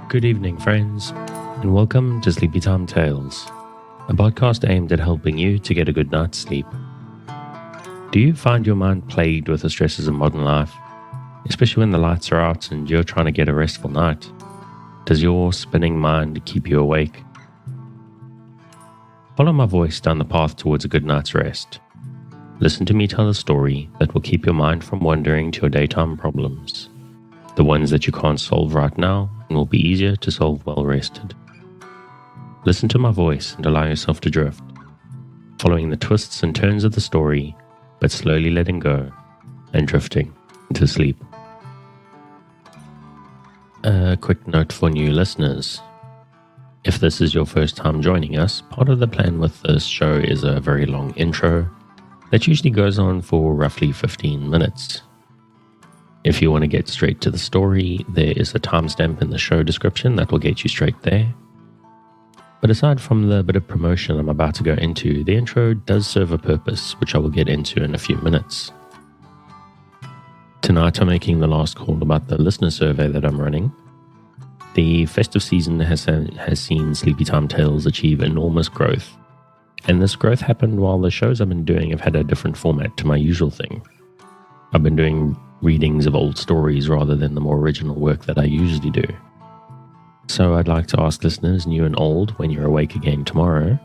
Good evening, friends, and welcome to Sleepy Time Tales, a podcast aimed at helping you to get a good night's sleep. Do you find your mind plagued with the stresses of modern life, especially when the lights are out and you're trying to get a restful night? Does your spinning mind keep you awake? Follow my voice down the path towards a good night's rest. Listen to me tell a story that will keep your mind from wandering to your daytime problems, the ones that you can't solve right now and will be easier to solve well rested. Listen to my voice and allow yourself to drift, following the twists and turns of the story, but slowly letting go and drifting into sleep. A quick note for new listeners. If this is your first time joining us, part of the plan with this show is a very long intro that usually goes on for roughly 15 minutes. If you want to get straight to the story, there is a timestamp in the show description that will get you straight there. But aside from the bit of promotion I'm about to go into, the intro does serve a purpose, which I will get into in a few minutes. Tonight I'm making the last call about the listener survey that I'm running. The festive season has seen Sleepy Time Tales achieve enormous growth, and this growth happened while the shows I've been doing have had a different format to my usual thing. I've been doing readings of old stories rather than the more original work that I usually do. So I'd like to ask listeners, new and old, when you're awake again tomorrow,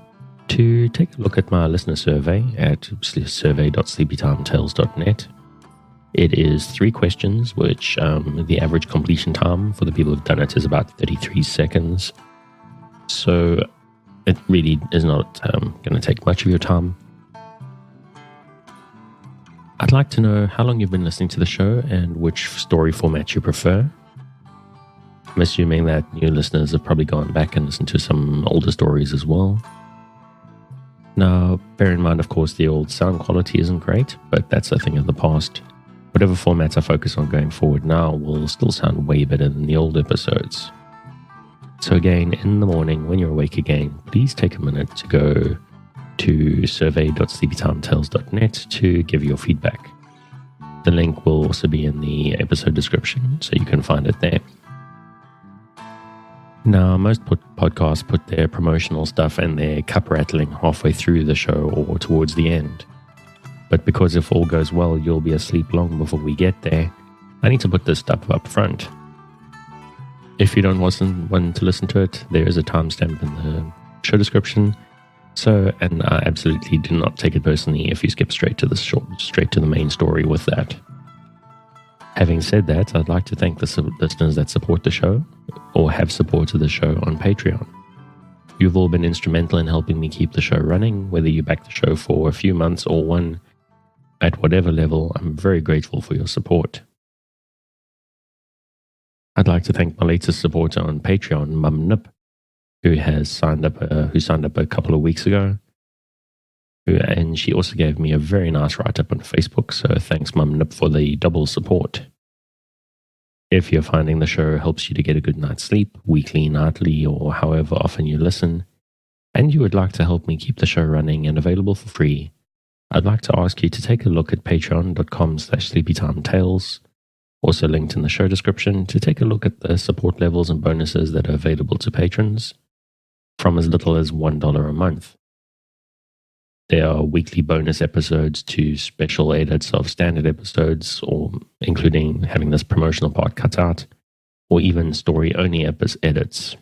to take a look at my listener survey at survey.sleepytimetales.net. It is 3 questions, which the average completion time for the people who've done it is about 33 seconds. So it really is not going to take much of your time. I'd like to know how long you've been listening to the show and which story format you prefer. I'm assuming that new listeners have probably gone back and listened to some older stories as well. Now, bear in mind, of course, the old sound quality isn't great, but that's a thing of the past. Whatever formats I focus on going forward now will still sound way better than the old episodes. So again, in the morning when you're awake again, please take a minute to go to survey.sleepytimetales.net to give your feedback. The link will also be in the episode description, so you can find it there. Now, most podcasts put their promotional stuff and their cup rattling halfway through the show or towards the end. But because if all goes well, you'll be asleep long before we get there, I need to put this stuff up front. If you don't want to listen to it, there is a timestamp in the show description. And I absolutely do not take it personally if you skip straight to the main story with that. Having said that, I'd like to thank the listeners that support the show or have supported the show on Patreon. You've all been instrumental in helping me keep the show running, whether you back the show for a few months or one. At whatever level, I'm very grateful for your support. I'd like to thank my latest supporter on Patreon, Mum Nip, who signed up a couple of weeks ago. And she also gave me a very nice write-up on Facebook, so thanks Mum Nip for the double support. If you're finding the show helps you to get a good night's sleep, weekly, nightly, or however often you listen, and you would like to help me keep the show running and available for free, I'd like to ask you to take a look at patreon.com/sleepytimetales, also linked in the show description, to take a look at the support levels and bonuses that are available to patrons from as little as $1 a month. There are weekly bonus episodes to special edits of standard episodes, or including having this promotional part cut out, or even story-only edits.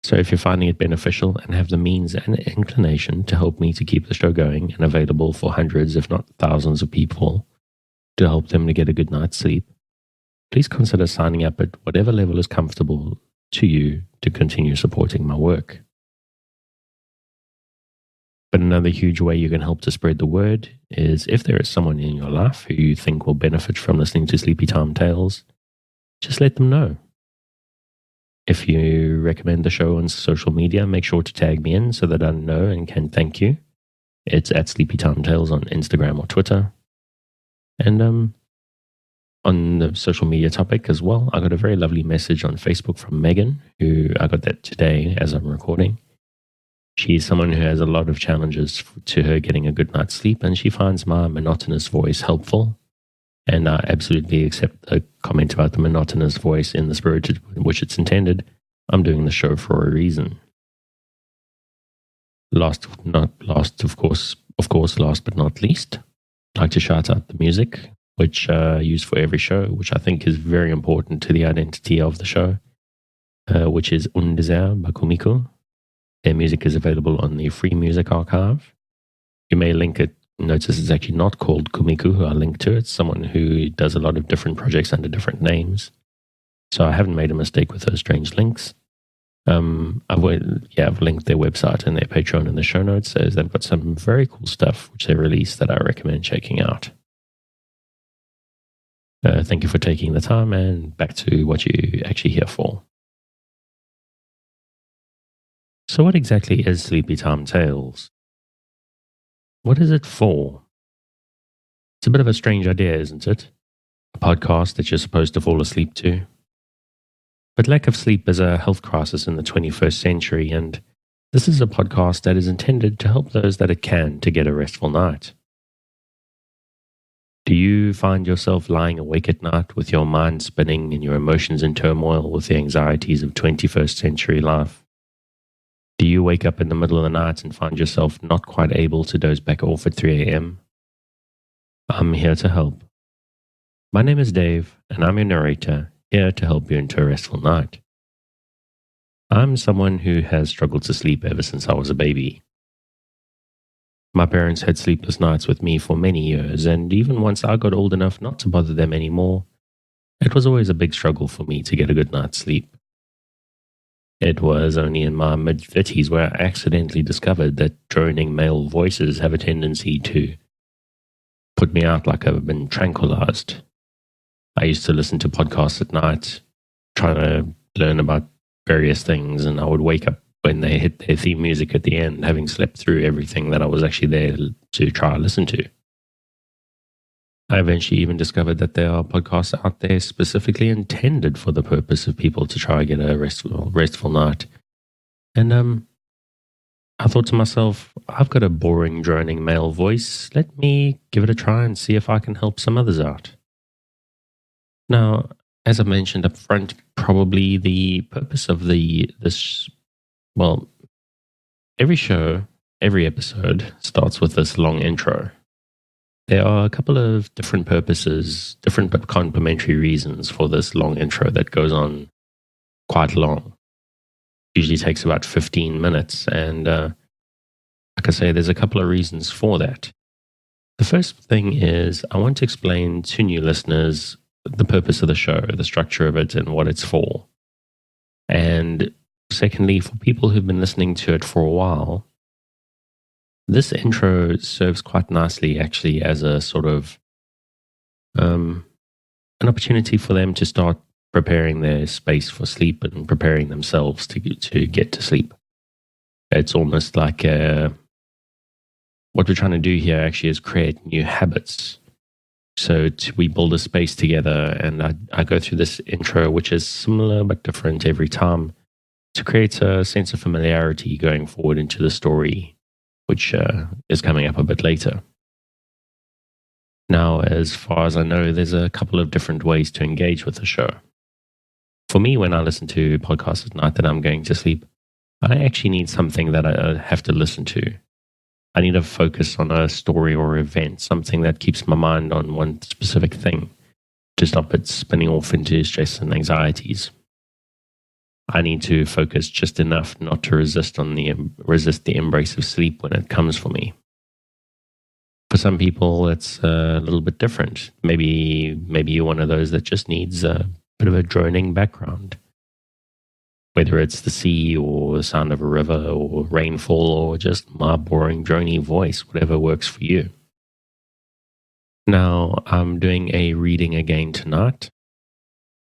So if you're finding it beneficial and have the means and inclination to help me to keep the show going and available for hundreds, if not thousands of people, to help them to get a good night's sleep, please consider signing up at whatever level is comfortable to you to continue supporting my work. But another huge way you can help to spread the word is if there is someone in your life who you think will benefit from listening to Sleepy Time Tales, just let them know. If you recommend the show on social media, make sure to tag me in so that I know and can thank you. It's at Sleepy Time Tales on Instagram or Twitter. And on the social media topic as well, I got a very lovely message on Facebook from Megan, who I got that today as I'm recording. She's someone who has a lot of challenges to her getting a good night's sleep, and she finds my monotonous voice helpful. and I absolutely accept the comment about the monotonous voice in the spirit in which it's intended. I'm doing the show for a reason. Last but not least, I'd like to shout out the music, which I use for every show, which I think is very important to the identity of the show, which is Undesir by Kumiko. Their music is available on the Free Music Archive. You may link it. Notice it's actually not called Kumiko, who I linked to. It's someone who does a lot of different projects under different names. So I haven't made a mistake with those strange links. I've linked their website and their Patreon in the show notes, as they've got some very cool stuff which they released that I recommend checking out. Thank you for taking the time, and back to what you're actually here for. So what exactly is Sleepy Time Tales? What is it for? It's a bit of a strange idea, isn't it? A podcast that you're supposed to fall asleep to. But lack of sleep is a health crisis in the 21st century, and this is a podcast that is intended to help those that it can to get a restful night. Do you find yourself lying awake at night with your mind spinning and your emotions in turmoil with the anxieties of 21st century life? Do you wake up in the middle of the night and find yourself not quite able to doze back off at 3 a.m.? I'm here to help. My name is Dave, and I'm your narrator, here to help you into a restful night. I'm someone who has struggled to sleep ever since I was a baby. My parents had sleepless nights with me for many years, and even once I got old enough not to bother them anymore, it was always a big struggle for me to get a good night's sleep. It was only in my mid-30s where I accidentally discovered that droning male voices have a tendency to put me out like I've been tranquilized. I used to listen to podcasts at night, trying to learn about various things, and I would wake up when they hit their theme music at the end, having slept through everything that I was actually there to try and listen to. I eventually even discovered that there are podcasts out there specifically intended for the purpose of people to try and get a restful night. And I thought to myself, I've got a boring, droning male voice. Let me give it a try and see if I can help some others out. Now, as I mentioned up front, probably the purpose of every show, every episode starts with this long intro. There are a couple of different purposes, different but complementary reasons for this long intro that goes on quite long. Usually takes about 15 minutes, and like I say, there's a couple of reasons for that. The first thing is I want to explain to new listeners the purpose of the show, the structure of it, and what it's for. And secondly, for people who've been listening to it for a while, this intro serves quite nicely actually as a sort of an opportunity for them to start preparing their space for sleep and preparing themselves to get to sleep. It's almost like what we're trying to do here actually is create new habits. So we build a space together, and I go through this intro, which is similar but different every time, to create a sense of familiarity going forward into the story, which is coming up a bit later. Now, as far as I know, there's a couple of different ways to engage with the show. For me, when I listen to podcasts at night that I'm going to sleep, I actually need something that I have to listen to. I need to focus on a story or event, something that keeps my mind on one specific thing to stop it spinning off into stress and anxieties. I need to focus just enough not to resist the embrace of sleep when it comes for me. For some people, it's a little bit different. Maybe you're one of those that just needs a bit of a droning background. Whether it's the sea or the sound of a river or rainfall or just my boring drony voice, whatever works for you. Now, I'm doing a reading again tonight.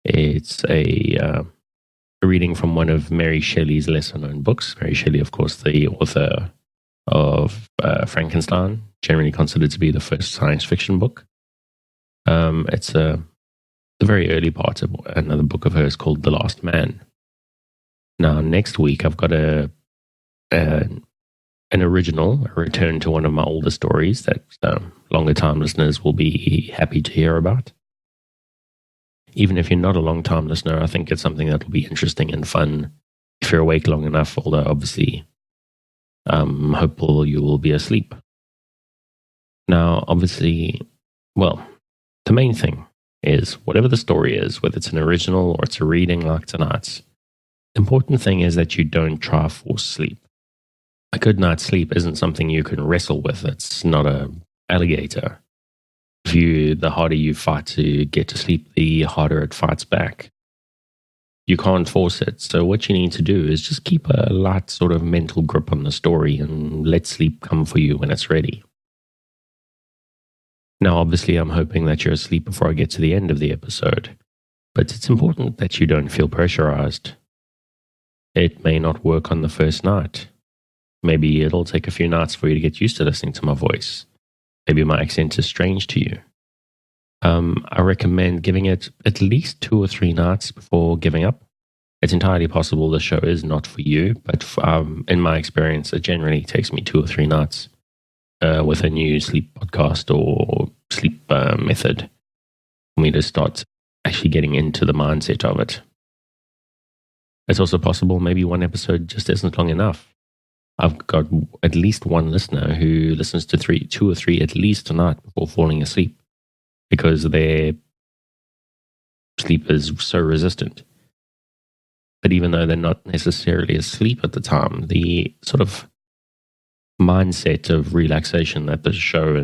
It's a reading from one of Mary Shelley's lesser-known books. Mary Shelley, of course, the author of Frankenstein, generally considered to be the first science fiction book. It's the very early part of another book of hers called The Last Man. Now, next week, I've got a an original, a return to one of my older stories that longer time listeners will be happy to hear about. Even if you're not a long time listener, I think it's something that will be interesting and fun if you're awake long enough, although obviously I'm hopeful you will be asleep. Now, obviously, well, the main thing is whatever the story is, whether it's an original or it's a reading like tonight's, the important thing is that you don't try force sleep. A good night's sleep isn't something you can wrestle with. It's not an alligator. The harder you fight to get to sleep, the harder it fights back. You can't force it. So what you need to do is just keep a light sort of mental grip on the story and let sleep come for you when it's ready. Now, obviously, I'm hoping that you're asleep before I get to the end of the episode, but it's important that you don't feel pressurized. It may not work on the first night. Maybe it'll take a few nights for you to get used to listening to my voice. Maybe my accent is strange to you. I recommend giving it at least 2 or 3 nights before giving up. It's entirely possible the show is not for you, but in my experience, it generally takes me 2 or 3 nights with a new sleep podcast or sleep method for me to start actually getting into the mindset of it. It's also possible maybe one episode just isn't long enough. I've got at least one listener who listens to 2 or 3 at least a night before falling asleep because their sleep is so resistant. But even though they're not necessarily asleep at the time, the sort of mindset of relaxation that the show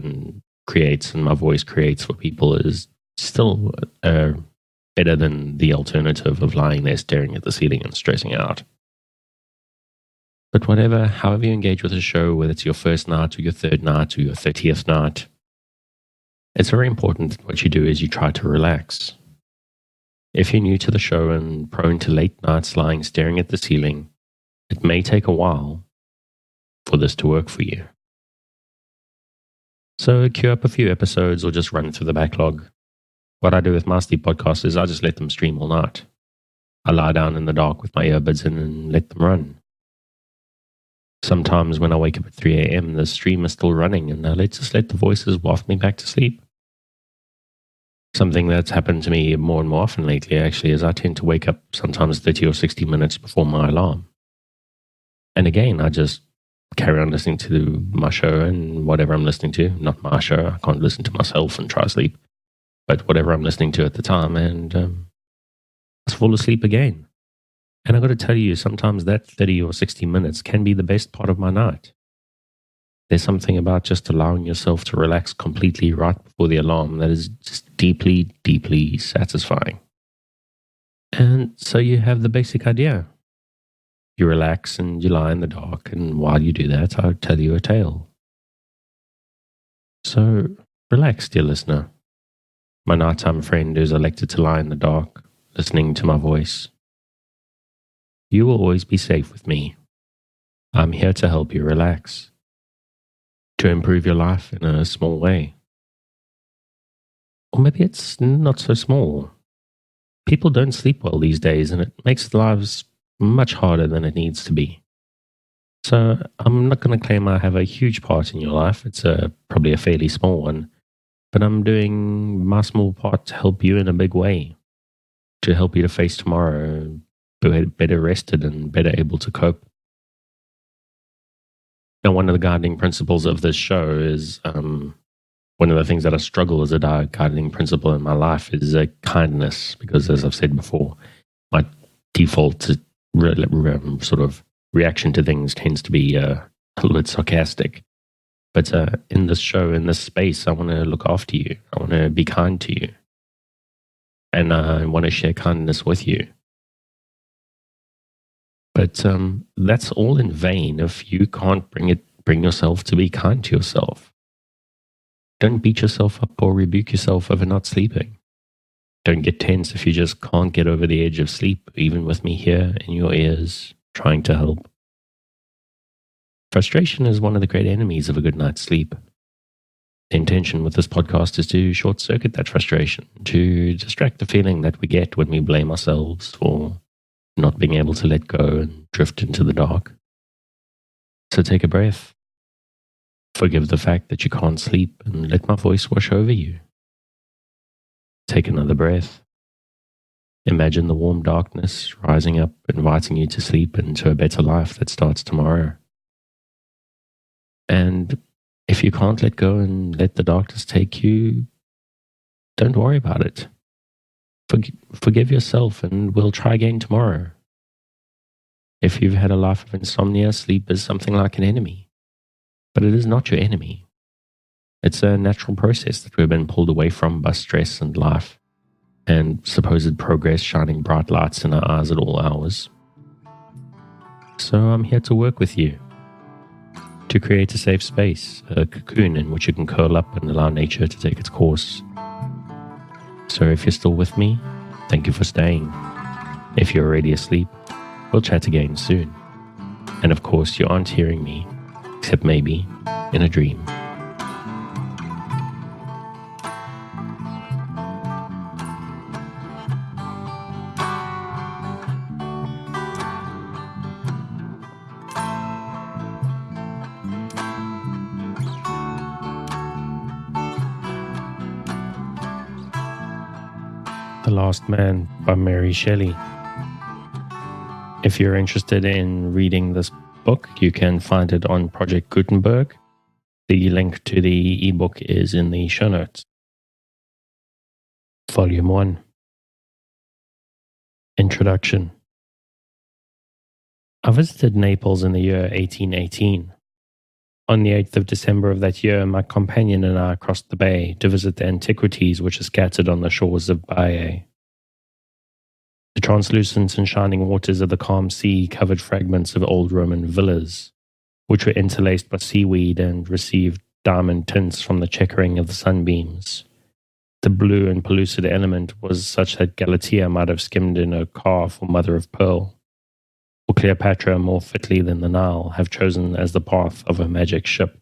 creates and my voice creates for people is still better than the alternative of lying there staring at the ceiling and stressing out. But however you engage with the show, whether it's your first night or your third night or your 30th night, it's very important that what you do is you try to relax. If you're new to the show and prone to late nights lying staring at the ceiling, it may take a while for this to work for you. So queue up a few episodes or just run through the backlog. What I do with my sleep podcasts is I just let them stream all night. I lie down in the dark with my earbuds in and let them run. Sometimes when I wake up at 3 a.m., the stream is still running and I just let the voices waft me back to sleep. Something that's happened to me more and more often lately actually is I tend to wake up sometimes 30 or 60 minutes before my alarm. And again, I just carry on listening to my show and whatever I'm listening to. Not my show, I can't listen to myself and try to sleep. But whatever I'm listening to at the time, and I just fall asleep again. And I've got to tell you, sometimes that 30 or 60 minutes can be the best part of my night. There's something about just allowing yourself to relax completely right before the alarm that is just deeply, deeply satisfying. And so you have the basic idea. You relax and you lie in the dark, and while you do that, I'll tell you a tale. So relax, dear listener. My nighttime friend who's elected to lie in the dark, listening to my voice. You will always be safe with me. I'm here to help you relax, to improve your life in a small way. Or maybe it's not so small. People don't sleep well these days, and it makes lives much harder than it needs to be. So I'm not going to claim I have a huge part in your life. It's probably a fairly small one. But I'm doing my small part to help you in a big way, to help you to face tomorrow better rested and better able to cope. Now, one of the guiding principles of this show is one of the things that I struggle as a guiding principle in my life is kindness, because as I've said before, my default sort of reaction to things tends to be a little bit sarcastic. But in this show, in this space, I want to look after you. I want to be kind to you. And I want to share kindness with you. But that's all in vain if you can't bring yourself to be kind to yourself. Don't beat yourself up or rebuke yourself over not sleeping. Don't get tense if you just can't get over the edge of sleep, even with me here in your ears, trying to help. Frustration is one of the great enemies of a good night's sleep. The intention with this podcast is to short-circuit that frustration, to distract the feeling that we get when we blame ourselves for not being able to let go and drift into the dark. So take a breath. Forgive the fact that you can't sleep and let my voice wash over you. Take another breath. Imagine the warm darkness rising up, inviting you to sleep into a better life that starts tomorrow. And if you can't let go and let the darkness take you, don't worry about it. Forgive yourself and we'll try again tomorrow. If you've had a life of insomnia, sleep is something like an enemy. But it is not your enemy. It's a natural process that we've been pulled away from by stress and life, and supposed progress shining bright lights in our eyes at all hours. So I'm here to work with you, to create a safe space, a cocoon in which you can curl up and allow nature to take its course. So if you're still with me, thank you for staying. If you're already asleep, we'll chat again soon. And of course, you aren't hearing me, except maybe in a dream. The Last Man by Mary Shelley. If you're interested in reading this book, you can find it on Project Gutenberg. The link to the ebook is in the show notes. Volume 1. Introduction. I visited Naples in the year 1818. On the 8th of December of that year, my companion and I crossed the bay to visit the antiquities which are scattered on the shores of Baiae. The translucent and shining waters of the calm sea covered fragments of old Roman villas, which were interlaced by seaweed and received diamond tints from the checkering of the sunbeams. The blue and pellucid element was such that Galatea might have skimmed in her car for mother of pearl, or Cleopatra, more fitly than the Nile, have chosen as the path of a magic ship.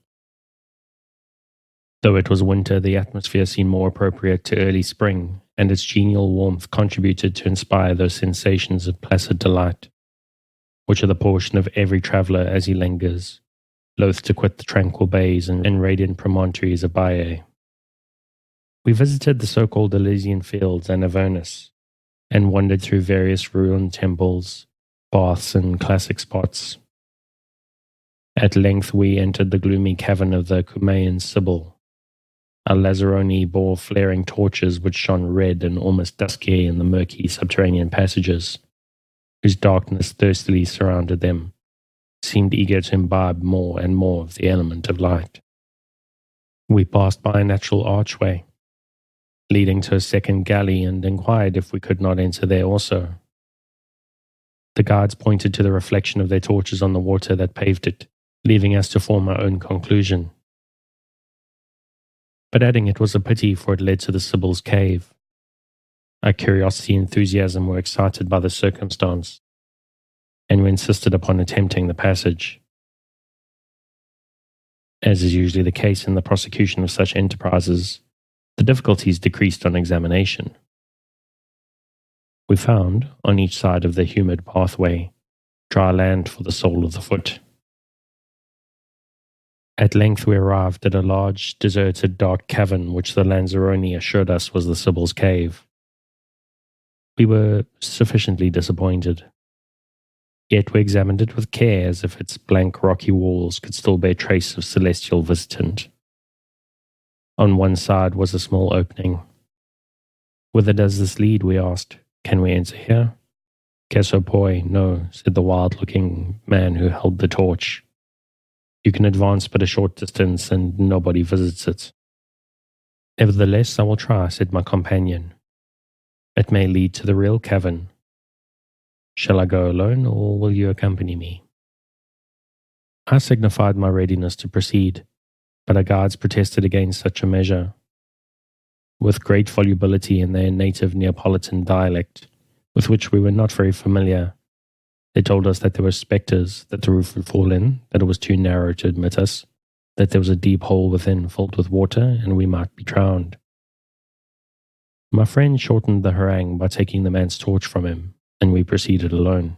Though it was winter, the atmosphere seemed more appropriate to early spring, and its genial warmth contributed to inspire those sensations of placid delight, which are the portion of every traveller as he lingers, loath to quit the tranquil bays and radiant promontories of Baiae. We visited the so-called Elysian Fields and Avernus, and wandered through various ruined temples, baths, and classic spots. At length we entered the gloomy cavern of the Cumaean Sibyl. Our Lazzaroni bore flaring torches which shone red and almost dusky in the murky subterranean passages, whose darkness thirstily surrounded them, seemed eager to imbibe more and more of the element of light. We passed by a natural archway, leading to a second galley, and inquired if we could not enter there also. The guards pointed to the reflection of their torches on the water that paved it, leaving us to form our own conclusion, but adding it was a pity, for it led to the Sibyl's cave. Our curiosity and enthusiasm were excited by the circumstance, and we insisted upon attempting the passage. As is usually the case in the prosecution of such enterprises, the difficulties decreased on examination. We found, on each side of the humid pathway, dry land for the sole of the foot. At length we arrived at a large, deserted, dark cavern which the Lazzaroni assured us was the Sibyl's cave. We were sufficiently disappointed. Yet we examined it with care, as if its blank rocky walls could still bear trace of celestial visitant. On one side was a small opening. "Whither does this lead?" we asked. "Can we enter here?" "Queso poi, no," said the wild-looking man who held the torch. "You can advance but a short distance, and nobody visits it." "Nevertheless, I will try," said my companion. "It may lead to the real cavern. Shall I go alone, or will you accompany me?" I signified my readiness to proceed, but our guards protested against such a measure. With great volubility in their native Neapolitan dialect, with which we were not very familiar, they told us that there were spectres, that the roof would fall in, that it was too narrow to admit us, that there was a deep hole within filled with water, and we might be drowned. My friend shortened the harangue by taking the man's torch from him, and we proceeded alone.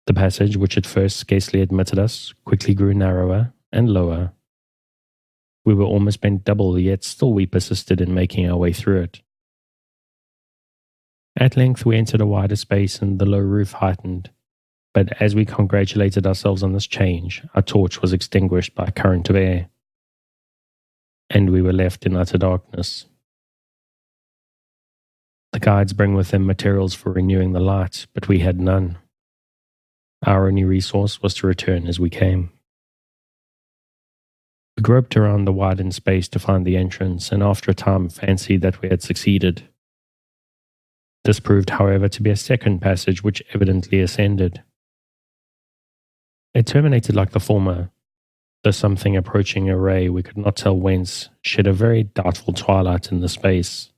The passage, which at first scarcely admitted us, quickly grew narrower and lower. We were almost bent double, yet still we persisted in making our way through it. At length we entered a wider space and the low roof heightened, but as we congratulated ourselves on this change, our torch was extinguished by a current of air, and we were left in utter darkness. The guides bring with them materials for renewing the light, but we had none. Our only resource was to return as we came. We groped around the widened space to find the entrance, and after a time fancied that we had succeeded. This proved, however, to be a second passage which evidently ascended. It terminated like the former, though something approaching a ray, we could not tell whence, shed a very doubtful twilight in the space.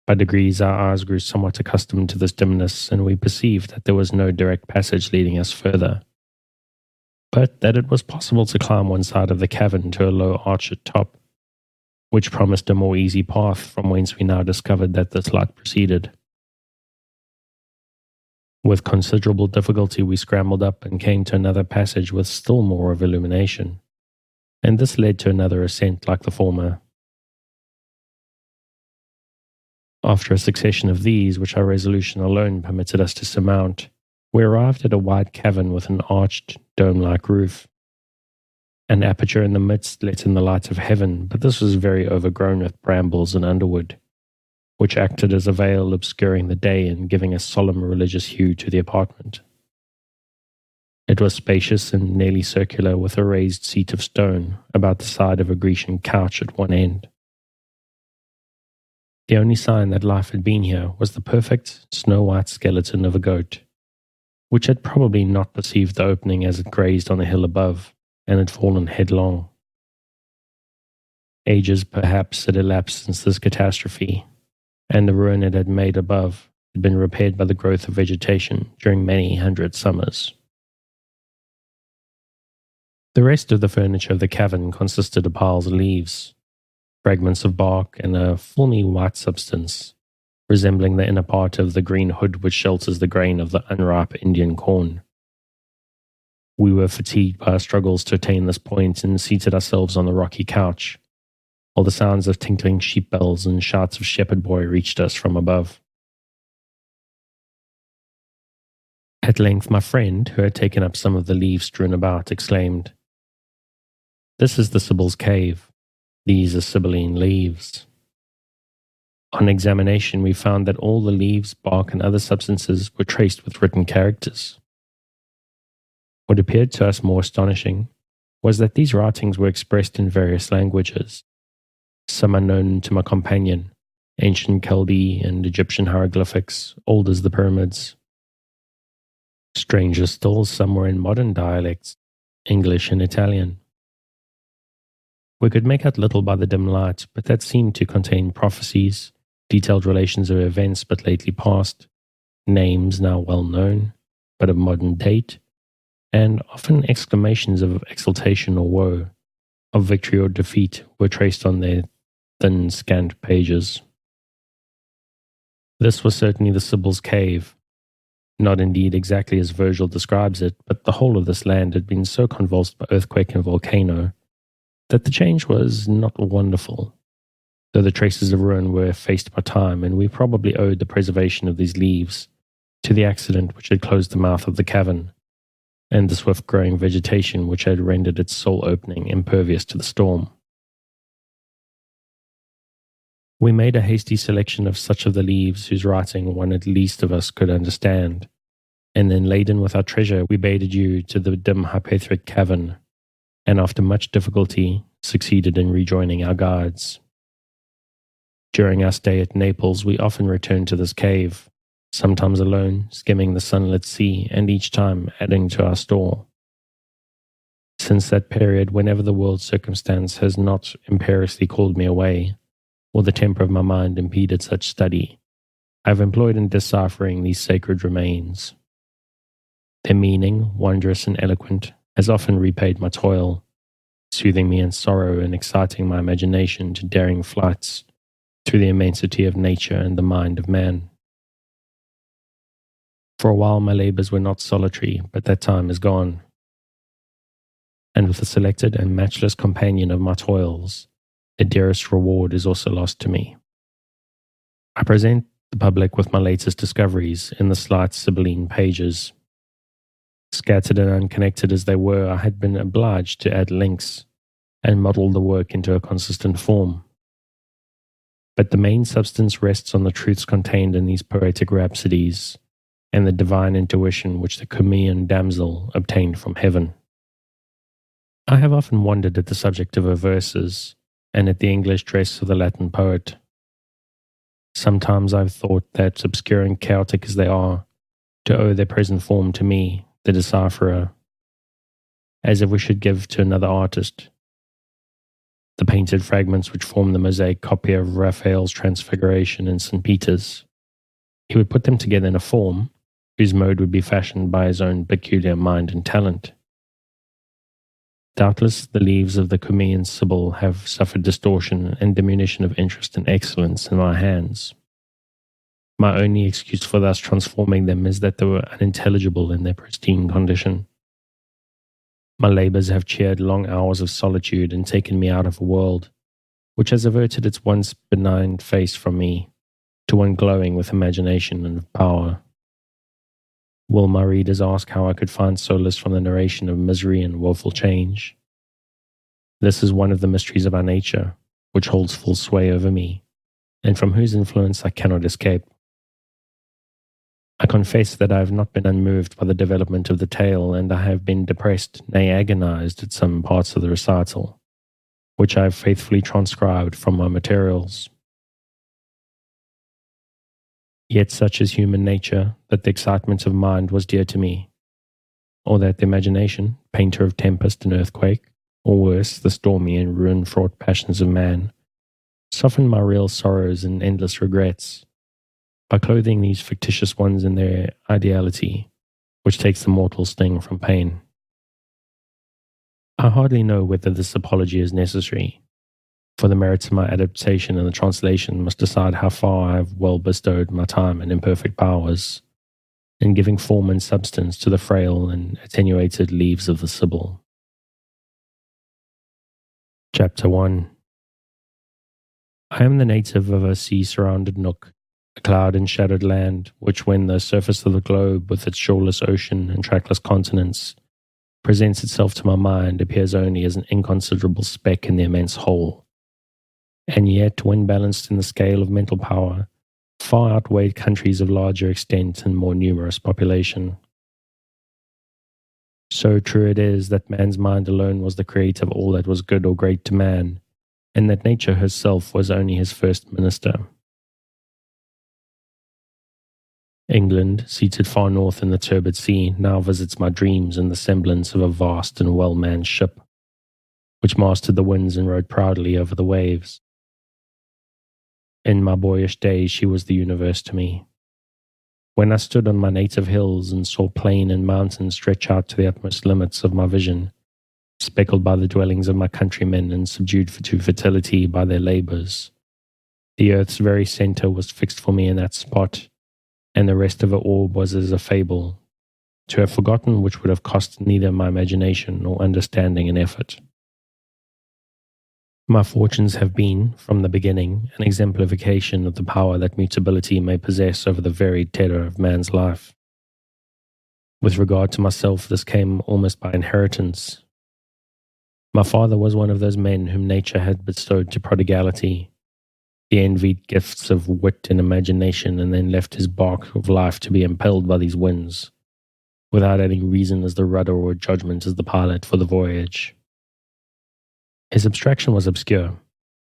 By degrees our eyes grew somewhat accustomed to this dimness, and we perceived that there was no direct passage leading us further, but that it was possible to climb one side of the cavern to a low arched top, which promised a more easy path, from whence we now discovered that this light proceeded. With considerable difficulty we scrambled up and came to another passage with still more of illumination, and this led to another ascent like the former. After a succession of these, which our resolution alone permitted us to surmount, we arrived at a wide cavern with an arched, dome-like roof. An aperture in the midst let in the light of heaven, but this was very overgrown with brambles and underwood, which acted as a veil obscuring the day and giving a solemn religious hue to the apartment. It was spacious and nearly circular, with a raised seat of stone about the side of a Grecian couch at one end. The only sign that life had been here was the perfect, snow-white skeleton of a goat, which had probably not perceived the opening as it grazed on the hill above, and had fallen headlong. Ages perhaps had elapsed since this catastrophe, and the ruin it had made above had been repaired by the growth of vegetation during many hundred summers. The rest of the furniture of the cavern consisted of piles of leaves, fragments of bark, and a filmy white substance, resembling the inner part of the green hood which shelters the grain of the unripe Indian corn. We were fatigued by our struggles to attain this point and seated ourselves on the rocky couch, while the sounds of tinkling sheep bells and shouts of shepherd boy reached us from above. At length my friend, who had taken up some of the leaves strewn about, exclaimed, "This is the Sibyl's cave. These are Sibylline leaves." On examination, we found that all the leaves, bark, and other substances were traced with written characters. What appeared to us more astonishing was that these writings were expressed in various languages, some unknown to my companion, ancient Chaldee and Egyptian hieroglyphics, old as the pyramids. Stranger still, some were in modern dialects, English and Italian. We could make out little by the dim light, but that seemed to contain prophecies, detailed relations of events but lately past, names now well known, but of modern date, and often exclamations of exultation or woe, of victory or defeat, were traced on their thin, scant pages. This was certainly the Sibyl's cave, not indeed exactly as Virgil describes it, but the whole of this land had been so convulsed by earthquake and volcano that the change was not wonderful, though the traces of ruin were effaced by time, and we probably owed the preservation of these leaves to the accident which had closed the mouth of the cavern, and the swift-growing vegetation which had rendered its sole opening impervious to the storm. We made a hasty selection of such of the leaves whose writing one at least of us could understand, and then, laden with our treasure, we bade adieu to the dim hypaethric cavern, and after much difficulty succeeded in rejoining our guides. During our stay at Naples, we often returned to this cave, sometimes alone, skimming the sunlit sea, and each time adding to our store. Since that period, whenever the world's circumstance has not imperiously called me away, or the temper of my mind impeded such study, I have employed in deciphering these sacred remains. Their meaning, wondrous and eloquent, has often repaid my toil, soothing me in sorrow and exciting my imagination to daring flights through the immensity of nature and the mind of man. For a while my labours were not solitary, but that time is gone. And with the selected and matchless companion of my toils, the dearest reward is also lost to me. I present the public with my latest discoveries in the slight Sibylline pages. Scattered and unconnected as they were, I had been obliged to add links and model the work into a consistent form. But the main substance rests on the truths contained in these poetic rhapsodies and the divine intuition which the Cumean damsel obtained from heaven. I have often wondered at the subject of her verses and at the English dress of the Latin poet. Sometimes I've thought that, obscure and chaotic as they are, to owe their present form to me, the decipherer, as if we should give to another artist the painted fragments which form the mosaic copy of Raphael's Transfiguration in St. Peter's. He would put them together in a form whose mode would be fashioned by his own peculiar mind and talent. Doubtless the leaves of the Cumean Sibyl have suffered distortion and diminution of interest and excellence in my hands. My only excuse for thus transforming them is that they were unintelligible in their pristine condition. My labours have cheered long hours of solitude and taken me out of a world which has averted its once benign face from me to one glowing with imagination and power. Will my readers ask how I could find solace from the narration of misery and woeful change? This is one of the mysteries of our nature, which holds full sway over me, and from whose influence I cannot escape. I confess that I have not been unmoved by the development of the tale, and I have been depressed, nay agonized at some parts of the recital, which I have faithfully transcribed from my materials. Yet such is human nature that the excitement of mind was dear to me, or that the imagination, painter of tempest and earthquake, or worse, the stormy and ruin-fraught passions of man, softened my real sorrows and endless regrets, by clothing these fictitious ones in their ideality, which takes the mortal sting from pain. I hardly know whether this apology is necessary, for the merits of my adaptation and the translation must decide how far I have well bestowed my time and imperfect powers in giving form and substance to the frail and attenuated leaves of the Sibyl. Chapter 1. I am the native of a sea-surrounded nook, a cloud-enshadowed land, which when the surface of the globe with its shoreless ocean and trackless continents presents itself to my mind appears only as an inconsiderable speck in the immense whole. And yet, when balanced in the scale of mental power, far outweighed countries of larger extent and more numerous population. So true it is that man's mind alone was the creator of all that was good or great to man, and that nature herself was only his first minister. England, seated far north in the turbid sea, now visits my dreams in the semblance of a vast and well-manned ship, which mastered the winds and rode proudly over the waves. In my boyish days she was the universe to me. When I stood on my native hills and saw plain and mountain stretch out to the utmost limits of my vision, speckled by the dwellings of my countrymen and subdued to fertility by their labours, the earth's very centre was fixed for me in that spot, and the rest of her orb was as a fable, to have forgotten which would have cost neither my imagination nor understanding an effort. My fortunes have been, from the beginning, an exemplification of the power that mutability may possess over the varied terror of man's life. With regard to myself, this came almost by inheritance. My father was one of those men whom nature had bestowed to prodigality, the envied gifts of wit and imagination, and then left his bark of life to be impelled by these winds, without adding reason as the rudder or judgment as the pilot for the voyage. His abstraction was obscure,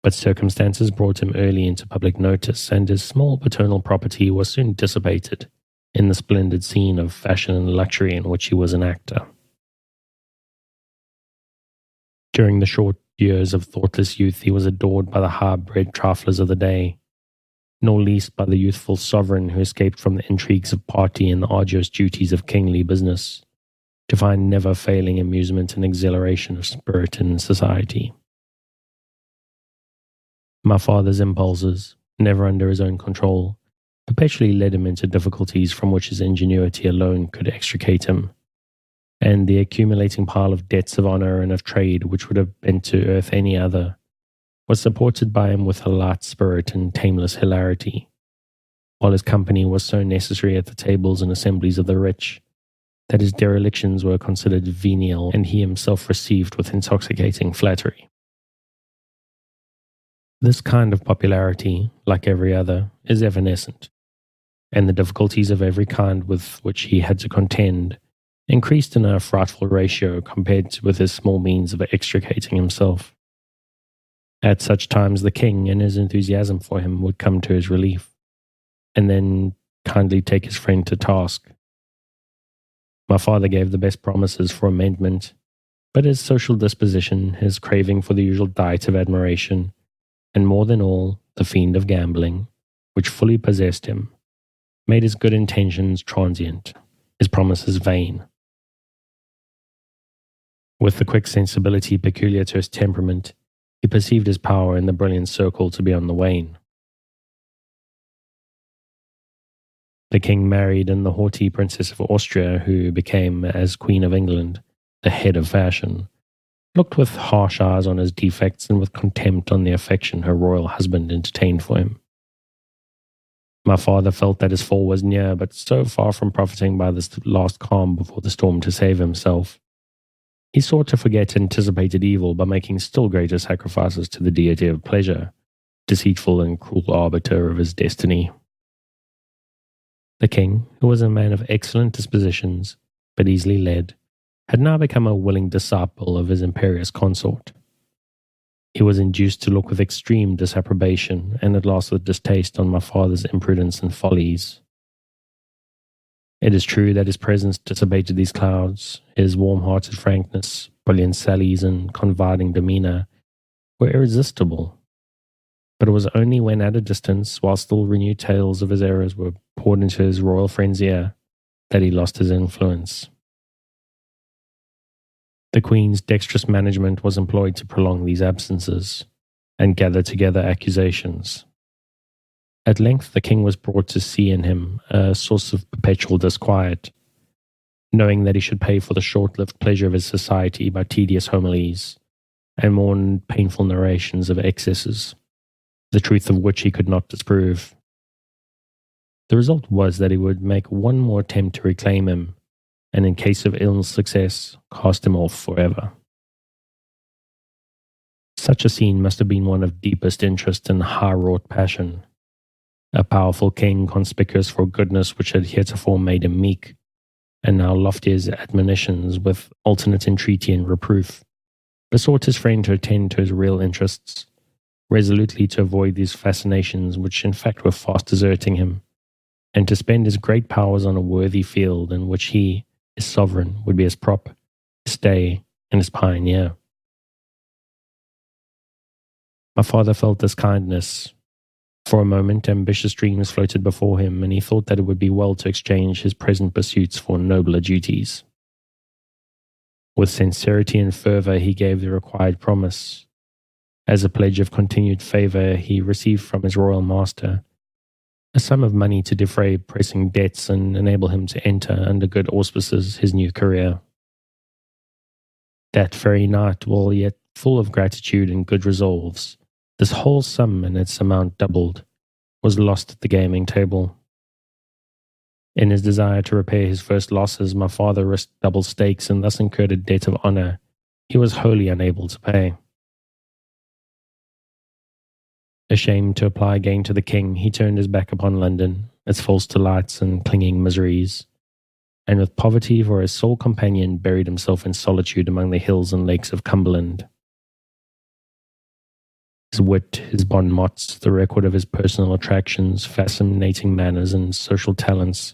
but circumstances brought him early into public notice, and his small paternal property was soon dissipated in the splendid scene of fashion and luxury in which he was an actor. During the short years of thoughtless youth, he was adored by the high-bred triflers of the day, nor least by the youthful sovereign who escaped from the intrigues of party and the arduous duties of kingly business, to find never-failing amusement and exhilaration of spirit in society. My father's impulses, never under his own control, perpetually led him into difficulties from which his ingenuity alone could extricate him, and the accumulating pile of debts of honor and of trade which would have bent to earth any other was supported by him with a light spirit and tameless hilarity, while his company was so necessary at the tables and assemblies of the rich that his derelictions were considered venial and he himself received with intoxicating flattery. This kind of popularity, like every other, is evanescent, and the difficulties of every kind with which he had to contend increased in a frightful ratio compared with his small means of extricating himself. At such times the king, in his enthusiasm for him, would come to his relief, and then kindly take his friend to task. My father gave the best promises for amendment, but his social disposition, his craving for the usual diet of admiration, and more than all, the fiend of gambling, which fully possessed him, made his good intentions transient, his promises vain. With the quick sensibility peculiar to his temperament, he perceived his power in the brilliant circle to be on the wane. The king married, and the haughty Princess of Austria, who became, as Queen of England, the head of fashion, looked with harsh eyes on his defects and with contempt on the affection her royal husband entertained for him. My father felt that his fall was near, but so far from profiting by this last calm before the storm to save himself, he sought to forget anticipated evil by making still greater sacrifices to the deity of pleasure, deceitful and cruel arbiter of his destiny. The king, who was a man of excellent dispositions, but easily led, had now become a willing disciple of his imperious consort. He was induced to look with extreme disapprobation, and at last with distaste, on my father's imprudence and follies. It is true that his presence dissipated these clouds. His warm-hearted frankness, brilliant sallies, and confiding demeanour were irresistible. But it was only when at a distance, while still renewed tales of his errors were poured into his royal friend's ear, that he lost his influence. The Queen's dexterous management was employed to prolong these absences, and gather together accusations. At length the king was brought to see in him a source of perpetual disquiet, knowing that he should pay for the short-lived pleasure of his society by tedious homilies, and more painful narrations of excesses, the truth of which he could not disprove. The result was that he would make one more attempt to reclaim him, and in case of ill success, cast him off forever. Such a scene must have been one of deepest interest and high-wrought passion. A powerful king, conspicuous for goodness which had heretofore made him meek, and now lofty his admonitions with alternate entreaty and reproof, besought his friend to attend to his real interests, resolutely to avoid these fascinations which in fact were fast deserting him, and to spend his great powers on a worthy field in which he, his sovereign, would be his prop, his stay, and his pioneer. My father felt this kindness. For a moment ambitious dreams floated before him, and he thought that it would be well to exchange his present pursuits for nobler duties. With sincerity and fervour he gave the required promise. As a pledge of continued favour, he received from his royal master a sum of money to defray pressing debts and enable him to enter under good auspices his new career. That very night, while yet full of gratitude and good resolves, this whole sum, and its amount doubled, was lost at the gaming table. In his desire to repair his first losses, my father risked double stakes and thus incurred a debt of honour he was wholly unable to pay. Ashamed to apply again to the king, he turned his back upon London, its false delights and clinging miseries, and with poverty for his sole companion buried himself in solitude among the hills and lakes of Cumberland. His wit, his bon mots, the record of his personal attractions, fascinating manners, and social talents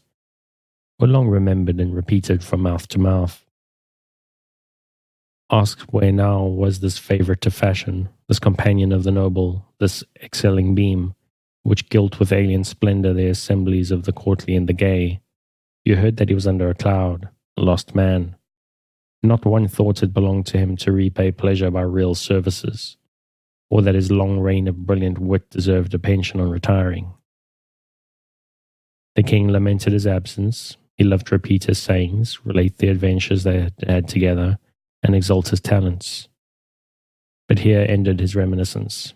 were long remembered and repeated from mouth to mouth. Asked where now was this favourite to fashion, this companion of the noble, this excelling beam, which gilt with alien splendour the assemblies of the courtly and the gay, you heard that he was under a cloud, a lost man. Not one thought it belonged to him to repay pleasure by real services, or that his long reign of brilliant wit deserved a pension on retiring. The king lamented his absence. He loved to repeat his sayings, relate the adventures they had had together, and exalt his talents. But here ended his reminiscence.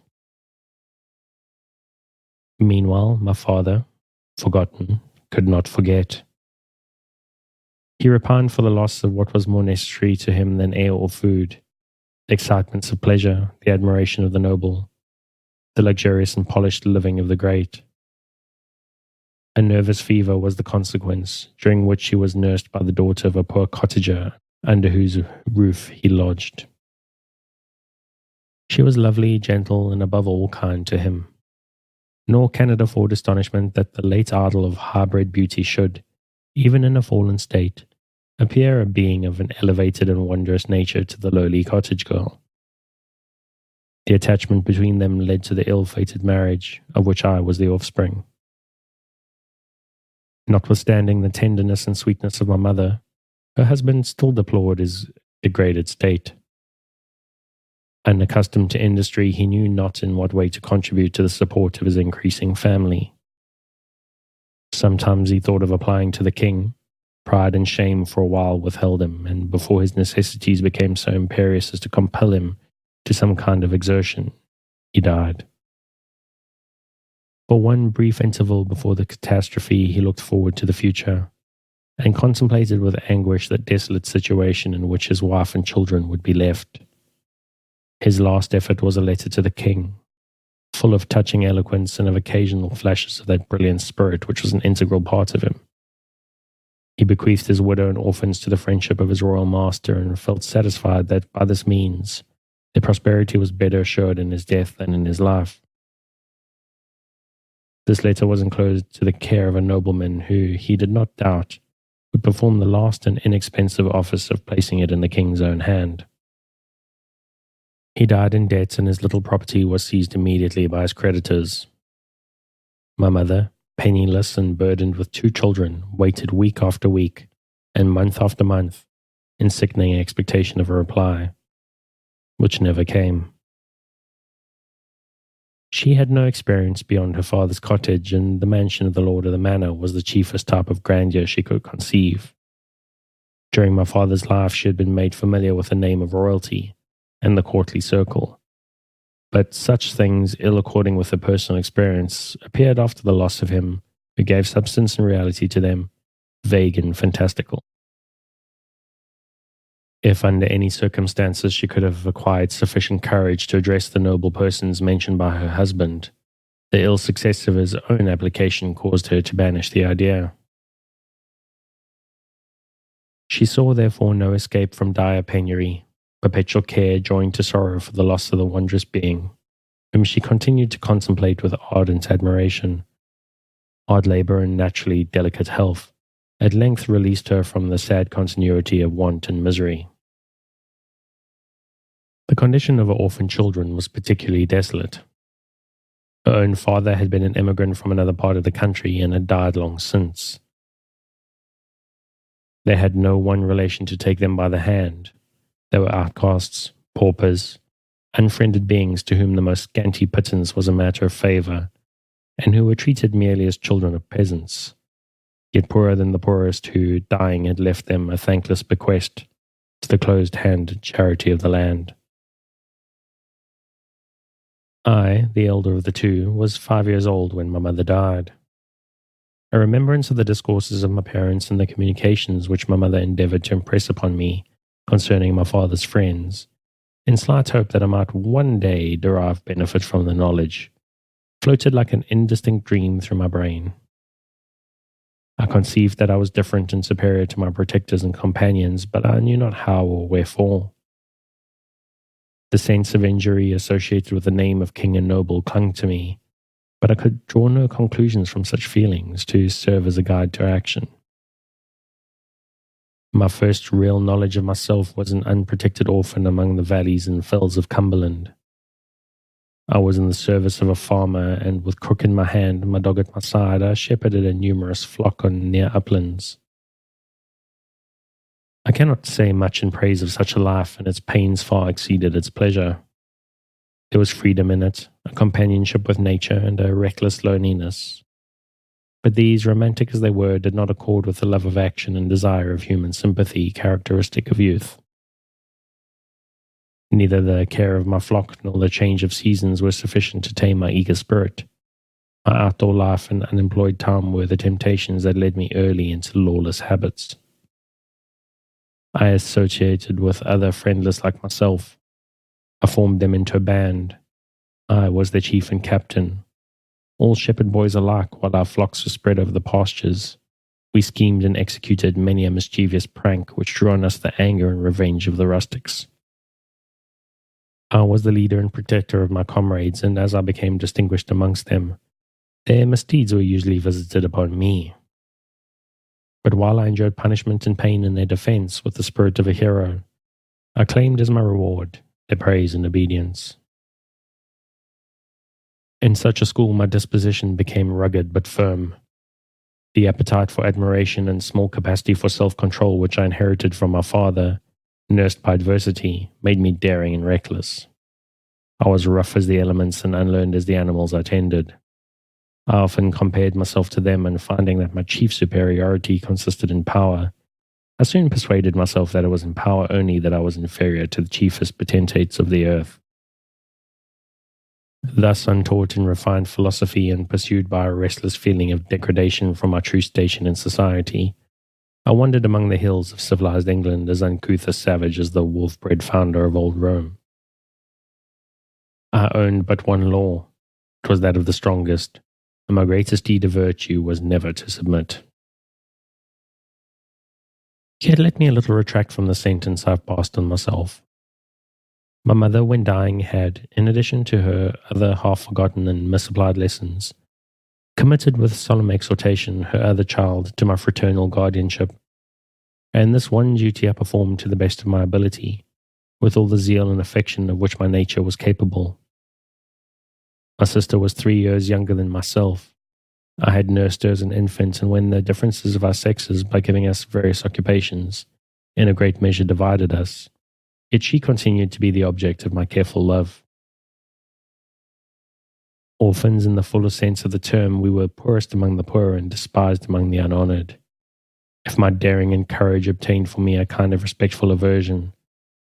Meanwhile, my father, forgotten, could not forget. He repined for the loss of what was more necessary to him than air or food, the excitements of pleasure, the admiration of the noble, the luxurious and polished living of the great. A nervous fever was the consequence, during which he was nursed by the daughter of a poor cottager under whose roof he lodged. She was lovely, gentle, and above all kind to him. Nor can it afford astonishment that the late idol of high-bred beauty should, even in a fallen state, appear a being of an elevated and wondrous nature to the lowly cottage girl. The attachment between them led to the ill-fated marriage, of which I was the offspring. Notwithstanding the tenderness and sweetness of my mother, her husband still deplored his degraded state. Unaccustomed to industry, he knew not in what way to contribute to the support of his increasing family. Sometimes he thought of applying to the king. Pride and shame for a while withheld him, and before his necessities became so imperious as to compel him to some kind of exertion, he died. For one brief interval before the catastrophe, he looked forward to the future, and contemplated with anguish that desolate situation in which his wife and children would be left. His last effort was a letter to the king, full of touching eloquence and of occasional flashes of that brilliant spirit which was an integral part of him. He bequeathed his widow and orphans to the friendship of his royal master, and felt satisfied that by this means their prosperity was better assured in his death than in his life. This letter was enclosed to the care of a nobleman who, he did not doubt, would perform the last and inexpensive office of placing it in the king's own hand. He died in debt, and his little property was seized immediately by his creditors. My mother, penniless and burdened with 2 children, waited week after week, and month after month, in sickening expectation of a reply, which never came. She had no experience beyond her father's cottage, and the mansion of the lord of the manor was the chiefest type of grandeur she could conceive. During my father's life, she had been made familiar with the name of royalty and the courtly circle, but such things, ill according with her personal experience, appeared after the loss of him who gave substance and reality to them, vague and fantastical. If under any circumstances she could have acquired sufficient courage to address the noble persons mentioned by her husband, the ill success of his own application caused her to banish the idea. She saw therefore no escape from dire penury, perpetual care joined to sorrow for the loss of the wondrous being, whom she continued to contemplate with ardent admiration. Hard labour and naturally delicate health at length released her from the sad continuity of want and misery. The condition of her orphan children was particularly desolate. Her own father had been an emigrant from another part of the country and had died long since. They had no one relation to take them by the hand. They were outcasts, paupers, unfriended beings to whom the most scanty pittance was a matter of favour, and who were treated merely as children of peasants, yet poorer than the poorest who, dying, had left them a thankless bequest to the closed-handed charity of the land. I, the elder of the 2, was 5 years old when my mother died. A remembrance of the discourses of my parents and the communications which my mother endeavoured to impress upon me concerning my father's friends, in slight hope that I might one day derive benefit from the knowledge, floated like an indistinct dream through my brain. I conceived that I was different and superior to my protectors and companions, but I knew not how or wherefore. The sense of injury associated with the name of king and noble clung to me, but I could draw no conclusions from such feelings to serve as a guide to action. My first real knowledge of myself was an unprotected orphan among the valleys and fells of Cumberland. I was in the service of a farmer, and with crook in my hand, my dog at my side, I shepherded a numerous flock on near uplands. I cannot say much in praise of such a life, and its pains far exceeded its pleasure. There was freedom in it, a companionship with nature, and a reckless loneliness. But these, romantic as they were, did not accord with the love of action and desire of human sympathy characteristic of youth. Neither the care of my flock nor the change of seasons were sufficient to tame my eager spirit. My outdoor life and unemployed time were the temptations that led me early into lawless habits. I associated with other friendless like myself. I formed them into a band. I was their chief and captain. All shepherd boys alike, while our flocks were spread over the pastures, we schemed and executed many a mischievous prank which drew on us the anger and revenge of the rustics. I was the leader and protector of my comrades, and as I became distinguished amongst them, their misdeeds were usually visited upon me. But while I endured punishment and pain in their defense with the spirit of a hero, I claimed as my reward their praise and obedience. In such a school, my disposition became rugged but firm. The appetite for admiration and small capacity for self-control which I inherited from my father, nursed by adversity, made me daring and reckless. I was rough as the elements and unlearned as the animals I tended. I often compared myself to them, and finding that my chief superiority consisted in power, I soon persuaded myself that it was in power only that I was inferior to the chiefest potentates of the earth. Thus untaught in refined philosophy and pursued by a restless feeling of degradation from my true station in society, I wandered among the hills of civilized England as uncouth a savage as the wolf-bred founder of old Rome. I owned but one law. 'Twas that of the strongest, and my greatest deed of virtue was never to submit. Yet let me a little retract from the sentence I've passed on myself. My mother, when dying, had, in addition to her other half-forgotten and misapplied lessons, committed with solemn exhortation her other child to my fraternal guardianship, and this one duty I performed to the best of my ability, with all the zeal and affection of which my nature was capable. My sister was 3 years younger than myself. I had nursed her as an infant, and when the differences of our sexes, by giving us various occupations, in a great measure divided us, yet she continued to be the object of my careful love. Orphans in the fullest sense of the term, we were poorest among the poor and despised among the unhonored. If my daring and courage obtained for me a kind of respectful aversion,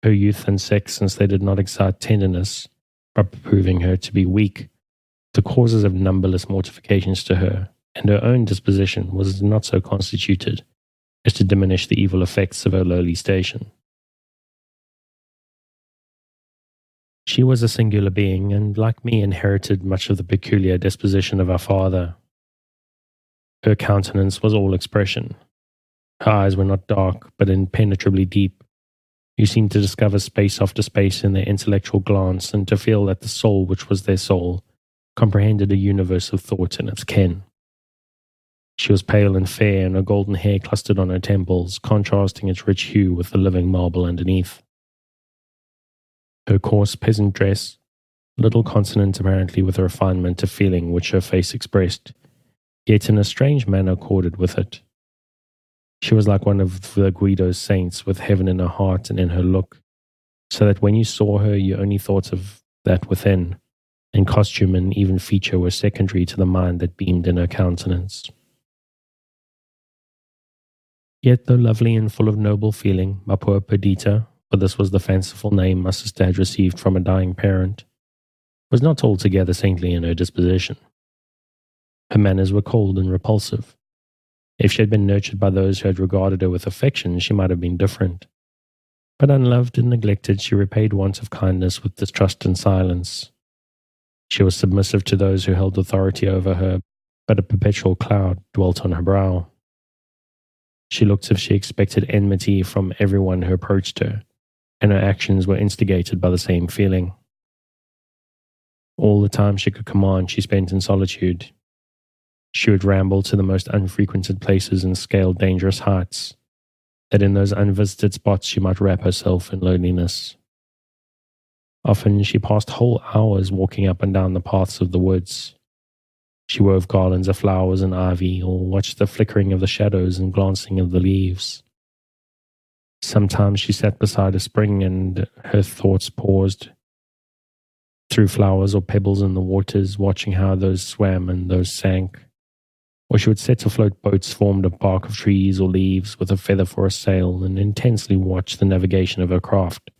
her youth and sex, since they did not excite tenderness, but proving her to be weak, the causes of numberless mortifications to her, and her own disposition was not so constituted as to diminish the evil effects of her lowly station. She was a singular being, and like me inherited much of the peculiar disposition of our father. Her countenance was all expression. Her eyes were not dark, but impenetrably deep. You seemed to discover space after space in their intellectual glance, and to feel that the soul which was their soul comprehended a universe of thought in its ken. She was pale and fair, and her golden hair clustered on her temples, contrasting its rich hue with the living marble underneath. Her coarse peasant dress, little consonant apparently with the refinement of feeling which her face expressed, yet in a strange manner accorded with it. She was like one of the Guido's saints, with heaven in her heart and in her look, so that when you saw her you only thought of that within, and costume and even feature were secondary to the mind that beamed in her countenance. Yet though lovely and full of noble feeling, my poor Perdita, for this was the fanciful name my sister had received from a dying parent, was not altogether saintly in her disposition. Her manners were cold and repulsive. If she had been nurtured by those who had regarded her with affection, she might have been different. But unloved and neglected, she repaid want of kindness with distrust and silence. She was submissive to those who held authority over her, but a perpetual cloud dwelt on her brow. She looked as if she expected enmity from everyone who approached her, and her actions were instigated by the same feeling. All the time she could command she spent in solitude. She would ramble to the most unfrequented places and scale dangerous heights, that in those unvisited spots she might wrap herself in loneliness. Often she passed whole hours walking up and down the paths of the woods. She wove garlands of flowers and ivy, or watched the flickering of the shadows and glancing of the leaves. Sometimes she sat beside a spring, and her thoughts paused, threw flowers or pebbles in the waters, watching how those swam and those sank. Or she would set afloat boats formed of bark of trees or leaves with a feather for a sail and intensely watch the navigation of her craft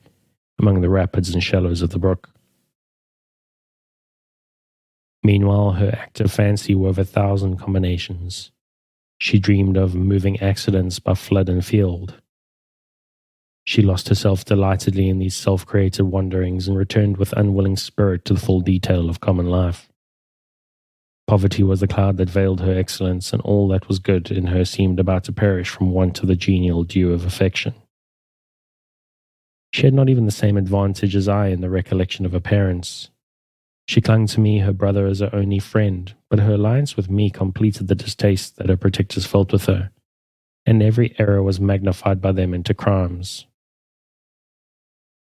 among the rapids and shallows of the brook. Meanwhile, her active fancy wove 1,000 combinations. She dreamed of moving accidents by flood and field. She lost herself delightedly in these self-created wanderings and returned with unwilling spirit to the full detail of common life. Poverty was the cloud that veiled her excellence, and all that was good in her seemed about to perish from want of the genial dew of affection. She had not even the same advantage as I in the recollection of her parents. She clung to me, her brother, as her only friend, but her alliance with me completed the distaste that her protectors felt with her, and every error was magnified by them into crimes.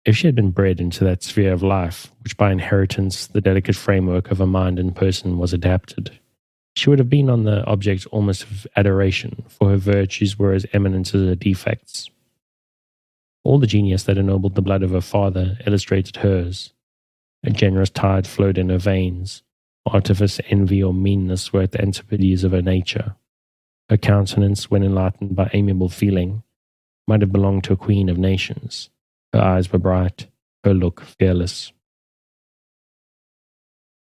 If she had been bred into that sphere of life, which by inheritance the delicate framework of her mind and person was adapted, she would have been on the object almost of adoration, for her virtues were as eminent as her defects. All the genius that ennobled the blood of her father illustrated hers. A generous tide flowed in her veins. Artifice, envy, or meanness were at the antipodes of her nature. Her countenance, when enlightened by amiable feeling, might have belonged to a queen of nations. Her eyes were bright, her look fearless.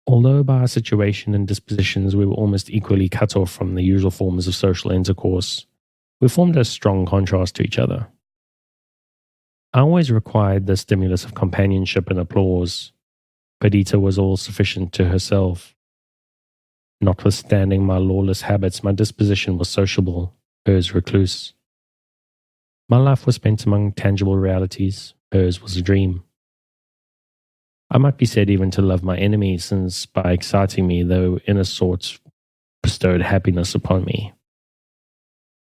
Although by our situation and dispositions we were almost equally cut off from the usual forms of social intercourse, we formed a strong contrast to each other. I always required the stimulus of companionship and applause. Perdita was all sufficient to herself. Notwithstanding my lawless habits, my disposition was sociable, hers recluse. My life was spent among tangible realities, hers was a dream. I might be said even to love my enemies, since by exciting me, though in a sort, bestowed happiness upon me.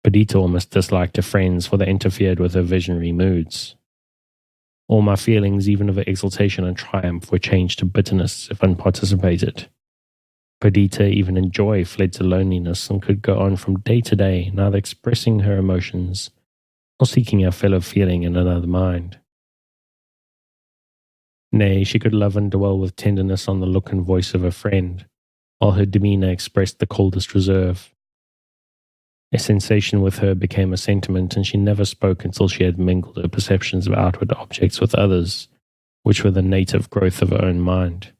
Perdita almost disliked her friends, for they interfered with her visionary moods. All my feelings, even of exultation and triumph, were changed to bitterness if unparticipated. Perdita, even in joy, fled to loneliness and could go on from day to day, neither expressing her emotions nor seeking a fellow feeling in another mind. Nay, she could love and dwell with tenderness on the look and voice of her friend, while her demeanour expressed the coldest reserve. A sensation with her became a sentiment, and she never spoke until she had mingled her perceptions of outward objects with others, which were the native growth of her own mind.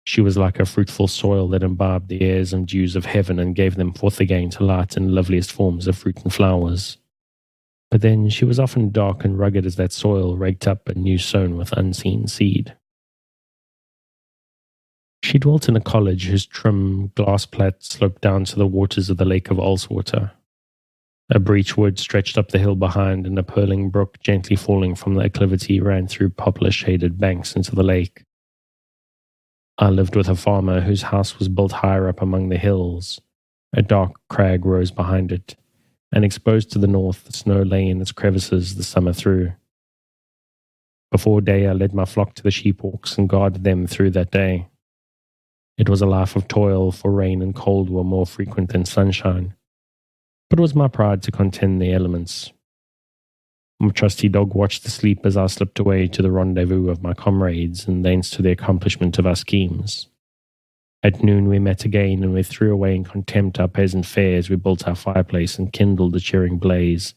She was like a fruitful soil that imbibed the airs and dews of heaven and gave them forth again to light in loveliest forms of fruit and flowers. But then she was often dark and rugged as that soil, raked up and new sown with unseen seed. She dwelt in a cottage whose trim glass plat sloped down to the waters of the lake of Ulswater. A beech wood stretched up the hill behind, and a purling brook gently falling from the acclivity ran through poplar-shaded banks into the lake. I lived with a farmer whose house was built higher up among the hills. A dark crag rose behind it, and exposed to the north, the snow lay in its crevices the summer through. Before day I led my flock to the sheepwalks and guarded them through that day. It was a life of toil, for rain and cold were more frequent than sunshine, but it was my pride to contend the elements. My trusty dog watched the sleep as I slipped away to the rendezvous of my comrades, and thence to the accomplishment of our schemes. At noon we met again, and we threw away in contempt our peasant fare as we built our fireplace and kindled the cheering blaze,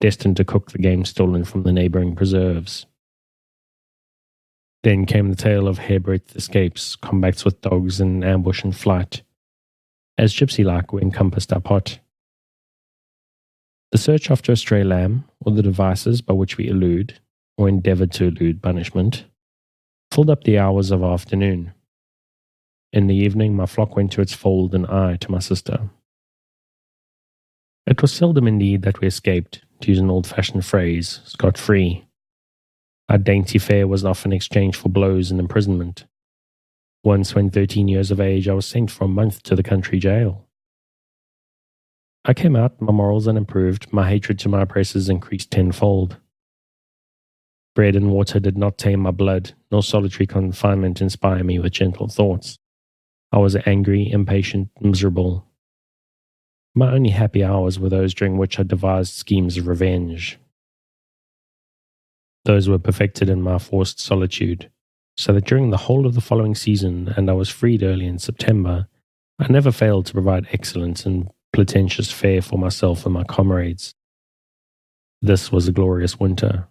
destined to cook the game stolen from the neighbouring preserves. Then came the tale of hairbreadth escapes, combats with dogs, and ambush and flight. As gypsy-like we encompassed our pot. The search after a stray lamb, or the devices by which we elude, or endeavoured to elude punishment, filled up the hours of afternoon. In the evening my flock went to its fold, and I to my sister. It was seldom indeed that we escaped, to use an old-fashioned phrase, scot-free. Our dainty fare was often exchanged for blows and imprisonment. Once, when 13 years of age, I was sent for a month to the country jail. I came out, my morals unimproved, my hatred to my oppressors increased tenfold. Bread and water did not tame my blood, nor solitary confinement inspire me with gentle thoughts. I was angry, impatient, miserable. My only happy hours were those during which I devised schemes of revenge. Those were perfected in my forced solitude, so that during the whole of the following season, and I was freed early in September, I never failed to provide excellent and plenteous fare for myself and my comrades. This was a glorious winter.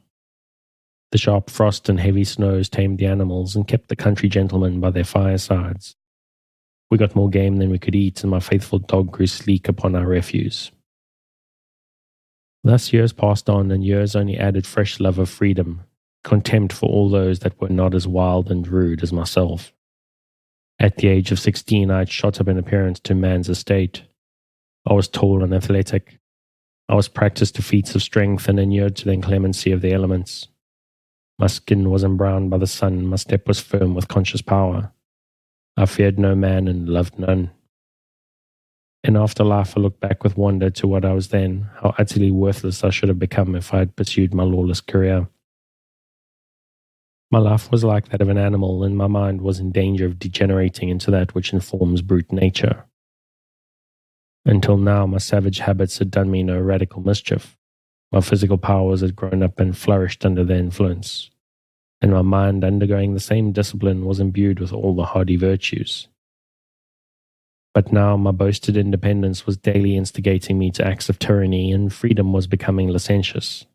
The sharp frost and heavy snows tamed the animals and kept the country gentlemen by their firesides. We got more game than we could eat, and my faithful dog grew sleek upon our refuse. Thus years passed on, and years only added fresh love of freedom, contempt for all those that were not as wild and rude as myself. At the age of 16, I had shot up in appearance to man's estate. I was tall and athletic. I was practiced to feats of strength and inured to the inclemency of the elements. My skin was embrowned by the sun, and my step was firm with conscious power. I feared no man and loved none. In after life, I looked back with wonder to what I was then, how utterly worthless I should have become if I had pursued my lawless career. My life was like that of an animal, and my mind was in danger of degenerating into that which informs brute nature. Until now, my savage habits had done me no radical mischief. My physical powers had grown up and flourished under their influence, and my mind, undergoing the same discipline, was imbued with all the hardy virtues. But now my boasted independence was daily instigating me to acts of tyranny, and freedom was becoming licentious.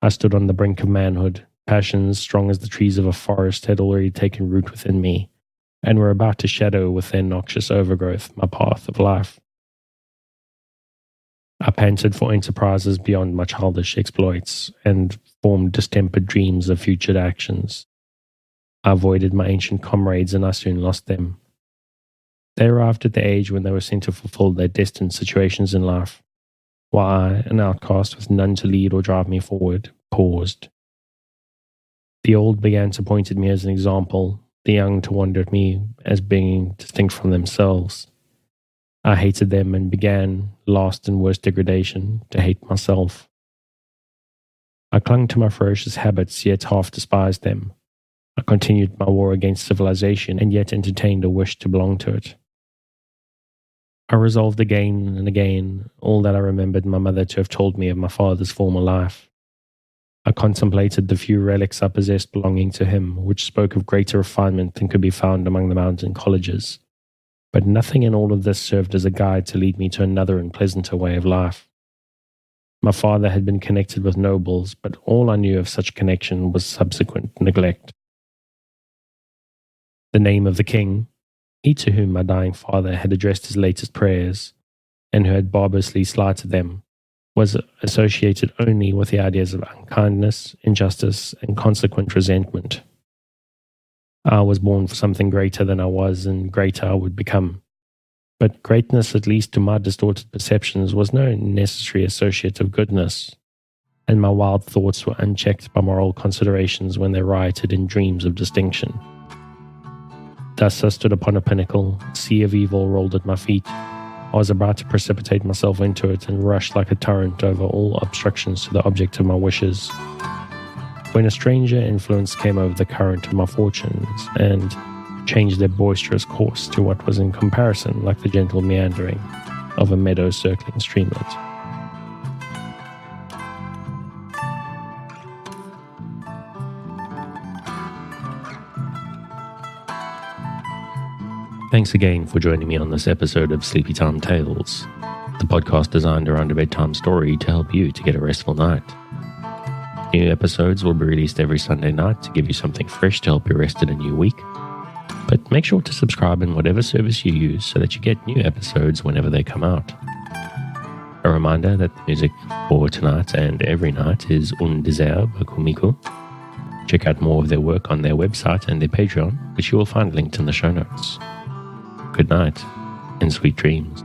I stood on the brink of manhood. Passions, strong as the trees of a forest, had already taken root within me, and were about to shadow with their noxious overgrowth my path of life. I panted for enterprises beyond my childish exploits, and formed distempered dreams of future actions. I avoided my ancient comrades, and I soon lost them. They arrived at the age when they were sent to fulfill their destined situations in life, while I, an outcast with none to lead or drive me forward, paused. The old began to point at me as an example, the young to wonder at me as being distinct from themselves. I hated them and began, last and worst degradation, to hate myself. I clung to my ferocious habits, yet half despised them. I continued my war against civilization, and yet entertained a wish to belong to it. I resolved again and again all that I remembered my mother to have told me of my father's former life. I contemplated the few relics I possessed belonging to him, which spoke of greater refinement than could be found among the mountain colleges. But nothing in all of this served as a guide to lead me to another and pleasanter way of life. My father had been connected with nobles, but all I knew of such connection was subsequent neglect. The name of the king, he to whom my dying father had addressed his latest prayers, and who had barbarously slighted them, was associated only with the ideas of unkindness, injustice, and consequent resentment. I was born for something greater than I was, and greater I would become. But greatness, at least to my distorted perceptions, was no necessary associate of goodness, and my wild thoughts were unchecked by moral considerations when they rioted in dreams of distinction. Thus I stood upon a pinnacle, a sea of evil rolled at my feet. I was about to precipitate myself into it and rush like a torrent over all obstructions to the object of my wishes, when a stranger influence came over the current of my fortunes and changed their boisterous course to what was in comparison like the gentle meandering of a meadow-circling streamlet. Thanks again for joining me on this episode of Sleepytime Tales, the podcast designed around a bedtime story to help you to get a restful night. New episodes will be released every Sunday night to give you something fresh to help you rest in a new week. But make sure to subscribe in whatever service you use so that you get new episodes whenever they come out. A reminder that the music for tonight and every night is Un Désert by Kumiko. Check out more of their work on their website and their Patreon, which you will find linked in the show notes. Good night and sweet dreams.